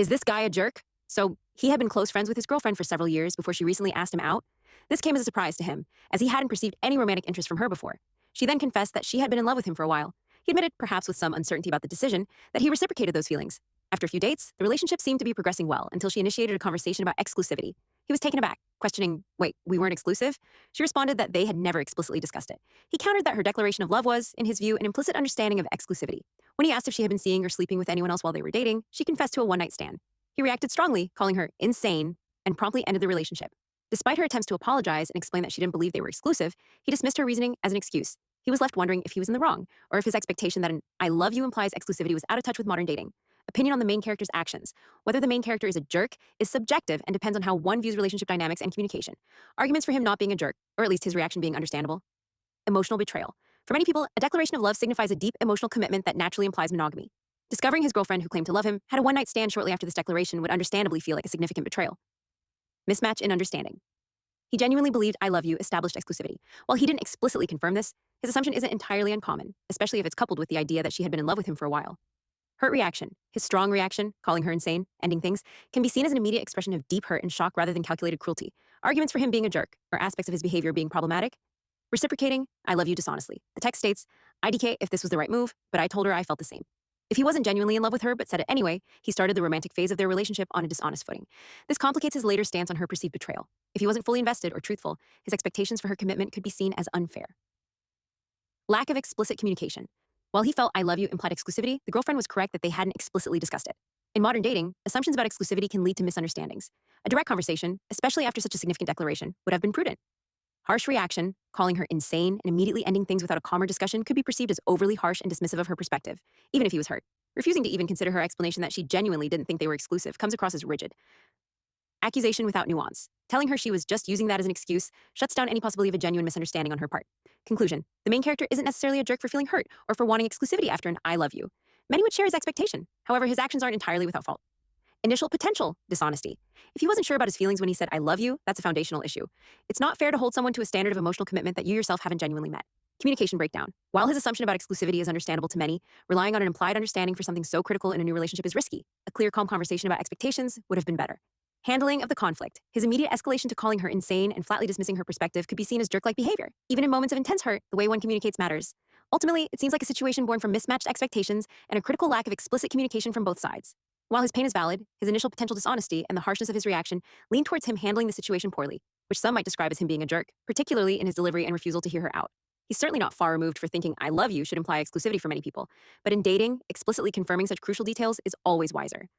Is this guy a jerk? So, he had been close friends with his girlfriend for several years before she recently asked him out. This came as a surprise to him, as he hadn't perceived any romantic interest from her before. She then confessed that she had been in love with him for a while. He admitted, perhaps with some uncertainty about the decision, that he reciprocated those feelings. After a few dates, the relationship seemed to be progressing well until she initiated a conversation about exclusivity. He was taken aback, questioning, wait, we weren't exclusive? She responded that they had never explicitly discussed it. He countered that her declaration of love was, in his view, an implicit understanding of exclusivity. When he asked if she had been seeing or sleeping with anyone else while they were dating, she confessed to a one-night stand. He reacted strongly, calling her insane, and promptly ended the relationship. Despite her attempts to apologize and explain that she didn't believe they were exclusive, he dismissed her reasoning as an excuse. He was left wondering if he was in the wrong, or if his expectation that an I love you implies exclusivity was out of touch with modern dating. Opinion on the main character's actions. Whether the main character is a jerk is subjective and depends on how one views relationship dynamics and communication. Arguments for him not being a jerk, or at least his reaction being understandable. Emotional betrayal. For many people, a declaration of love signifies a deep emotional commitment that naturally implies monogamy. Discovering his girlfriend, who claimed to love him, had a one-night stand shortly after this declaration would understandably feel like a significant betrayal. Mismatch in understanding. He genuinely believed I love you established exclusivity. While he didn't explicitly confirm this, his assumption isn't entirely uncommon, especially if it's coupled with the idea that she had been in love with him for a while. Hurt reaction, his strong reaction, calling her insane, ending things, can be seen as an immediate expression of deep hurt and shock rather than calculated cruelty. Arguments for him being a jerk, or aspects of his behavior being problematic. Reciprocating, I love you dishonestly. The text states, IDK if this was the right move, but I told her I felt the same. If he wasn't genuinely in love with her but said it anyway, he started the romantic phase of their relationship on a dishonest footing. This complicates his later stance on her perceived betrayal. If he wasn't fully invested or truthful, his expectations for her commitment could be seen as unfair. Lack of explicit communication. While he felt I love you implied exclusivity, the girlfriend was correct that they hadn't explicitly discussed it. In modern dating, assumptions about exclusivity can lead to misunderstandings. A direct conversation, especially after such a significant declaration, would have been prudent. Harsh reaction, calling her insane and immediately ending things without a calmer discussion could be perceived as overly harsh and dismissive of her perspective, even if he was hurt. Refusing to even consider her explanation that she genuinely didn't think they were exclusive comes across as rigid. Accusation without nuance. Telling her she was just using that as an excuse shuts down any possibility of a genuine misunderstanding on her part. Conclusion. The main character isn't necessarily a jerk for feeling hurt or for wanting exclusivity after an I love you. Many would share his expectation. However, his actions aren't entirely without fault. Initial potential dishonesty. If he wasn't sure about his feelings when he said, I love you, that's a foundational issue. It's not fair to hold someone to a standard of emotional commitment that you yourself haven't genuinely met. Communication breakdown. While his assumption about exclusivity is understandable to many, relying on an implied understanding for something so critical in a new relationship is risky. A clear, calm conversation about expectations would have been better. Handling of the conflict. His immediate escalation to calling her insane and flatly dismissing her perspective could be seen as jerk-like behavior. Even in moments of intense hurt, the way one communicates matters. Ultimately, it seems like a situation born from mismatched expectations and a critical lack of explicit communication from both sides. While his pain is valid, his initial potential dishonesty and the harshness of his reaction lean towards him handling the situation poorly, which some might describe as him being a jerk, particularly in his delivery and refusal to hear her out. He's certainly not far removed for thinking I love you should imply exclusivity for many people, but in dating, explicitly confirming such crucial details is always wiser.